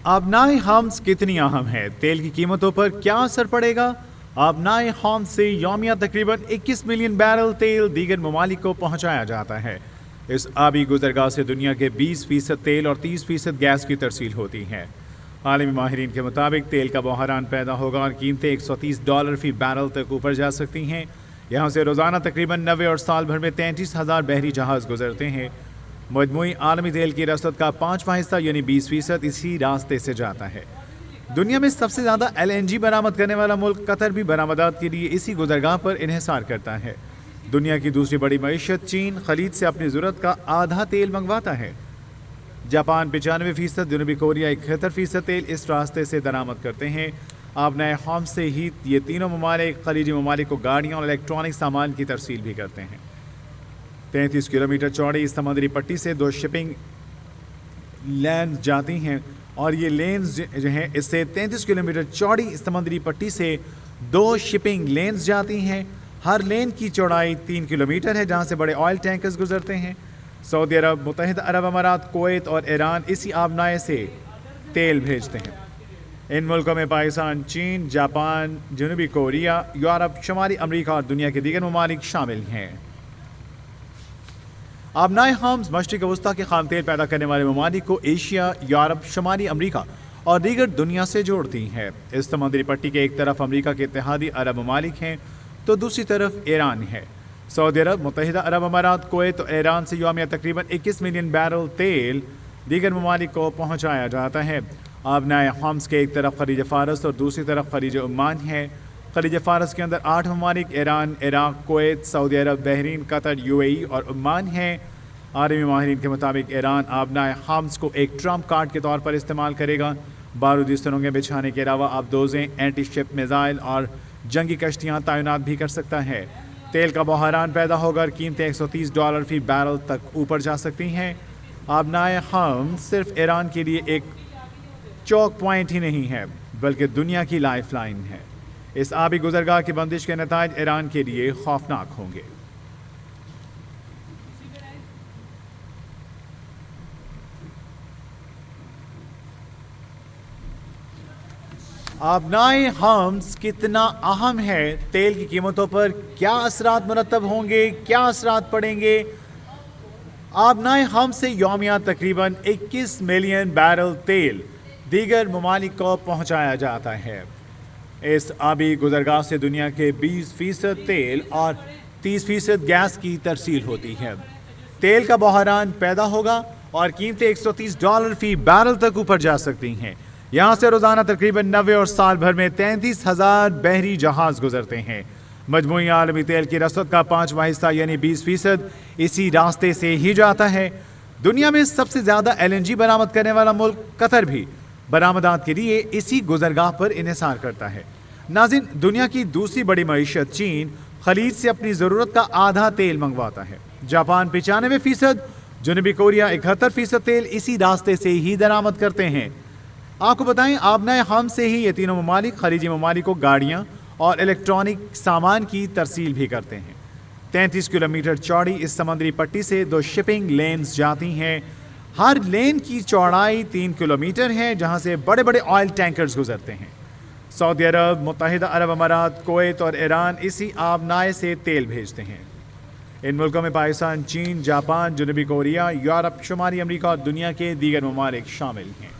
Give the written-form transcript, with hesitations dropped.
आबनाए hums कितनी अहम है, तेल की कीमतों पर क्या असर पड़ेगा? आबनाए हम्स से यौमिया तकरीबन 21 मिलियन बैरल तेल दीगर ममालिक को पहुंचाया जाता है। इस आबी गुजरगाह से दुनिया के 20% तेल और 30% गैस की तरसील होती है। आलमी माहिरीन के मुताबिक तेल का बहरान पैदा होगा और कीमतें $130 फी बैरल तक ऊपर जा सकती हैं। यहाँ से रोज़ाना तकरीबन 90 और साल भर में 33,000 बहरी जहाज़ गुजरते हैं। मजमूई आलमी तेल की रसद का 5वां हिस्सा यानी 20% इसी रास्ते से जाता है। दुनिया में सबसे ज़्यादा LNG बरामद करने वाला मुल्क कतर भी बरामदात के लिए इसी गुजरगाह पर इन्हिसार करता है। दुनिया की दूसरी बड़ी मईशत चीन खलीज से अपनी ज़रूरत का आधा तेल मंगवाता है। जापान 95%, जनूबी कोरिया 71% तेल इस रास्ते से दरामद करते हैं। आबनाए हम्स से ही ये तीनों ममालिक खलीजी ममालिक को गाड़ियाँ और इलेक्ट्रॉनिक सामान की तरसील भी करते हैं। 33 किलोमीटर चौड़ी इस समुद्री पट्टी से 2 शिपिंग लेन्स जाती हैं और ये लेन्स जो हैं इससे 33 किलोमीटर चौड़ी इस समुद्री पट्टी से 2 शिपिंग लेन्स जाती हैं। हर लेन की चौड़ाई 3 किलोमीटर है, जहाँ से बड़े ऑयल टैंकर्स गुजरते हैं। सऊदी अरब, मुत्तहिदा अरब अमारात, कुवैत और ईरान इसी आबनाए से तेल भेजते हैं। इन मुल्कों में पाकिस्तान, चीन, जापान, जनूबी कोरिया, यूरोप, शुमाली अमरीका और दुनिया के दीगर ममालिक शामिल हैं। आबनाए हम्स मशरिक़ वस्ता के खाम तेल पैदा करने वाले ममालिक को एशिया, यूरोप, शुमाली अमरीका और दीगर दुनिया से जोड़ती है। इस समुद्री पट्टी के एक तरफ अमरीका के इत्तेहादी अरब ममालिक हैं तो दूसरी तरफ ईरान है। सऊदी अरब, मुत्तहिदा अरब अमारात, कुवैत और ईरान से यौमिया तकरीबन 21 मिलियन बैरल तेल दीगर ममालिक को पहुँचाया जाता है। आबनाए हम्स के एक तरफ खलीज फ़ारस और दूसरी तरफ खलीज ओमान है। खलीज फ़ारस के अंदर 8 ममालिक ईरान, इराक़, कुवैत, सऊदी अरब, बहरीन, कतर, UAE और ओमान हैं। आलमी माहिरीन के मुताबिक ईरान आबनाए हम्स को एक ट्रम्प कार्ड के तौर पर इस्तेमाल करेगा। बारूदी सुरंगें बिछाने के अलावा आबदोज़ें, एंटी शिप मिज़ाइल और जंगी कश्तियाँ तैनात भी कर सकता है। तेल का बहरान पैदा होगा और कीमतें $130 फी बैरल तक ऊपर जा सकती हैं। आबनाए हम्स सिर्फ ईरान के लिए एक चौक पॉइंट ही नहीं है बल्कि दुनिया की लाइफ लाइन है। इस आबी गुजरगाह की बंदिश के नताइज ईरान के लिए खौफनाक होंगे। आबनाए हम्स कितना अहम है, तेल की कीमतों पर क्या असरात मुरतब होंगे, क्या असरात पड़ेंगे? आबनाए हम्स से यौमिया तकरीबन 21 मिलियन बैरल तेल दीगर ममालिक को पहुँचाया जाता है। इस आबी गुजरगाह से दुनिया के 20% तेल और 30% गैस की तरसील होती है। तेल का बहरान पैदा होगा और कीमतें $130 फी बैरल तक ऊपर जा सकती हैं। यहाँ से रोज़ाना तकरीबन 90 और साल भर में 33,000 बहरी जहाज़ गुजरते हैं। मजमूई आलमी तेल की रसद का 5वां हिस्सा यानी 20% इसी रास्ते से ही जाता है। दुनिया में सबसे ज़्यादा LNG बरामद करने वाला मुल्क कतर भी बरामदात के लिए इसी गुजरगाह पर इन्हिसार करता है। नाज़रीन, दुनिया की दूसरी बड़ी मईशत चीन खलीज से अपनी ज़रूरत का आधा तेल मंगवाता है। जापान 95%, जनूबी कोरिया 71% तेल इसी रास्ते से ही दरामद करते हैं। आपको बताएं, आबनाए हम्स से ही ये तीनों ममालिक खलीजी ममालिक को गाड़ियाँ और इलेक्ट्रॉनिक सामान की तरसील भी करते हैं। 33 किलोमीटर चौड़ी इस समुद्री पट्टी से 2 शिपिंग लेन्स जाती हैं। हर लेन की चौड़ाई 3 किलोमीटर है, जहाँ से बड़े बड़े ऑयल टैंकर्स गुजरते हैं। सऊदी अरब, मुत्तहिदा अरब अमारात, कुवैत और ईरान इसी आबनाए से तेल भेजते हैं। इन मुल्कों में पाकिस्तान, चीन, जापान, जनूबी कोरिया, यूरोप, शुमाली अमरीका और दुनिया के दीगर ममालिक शामिल हैं।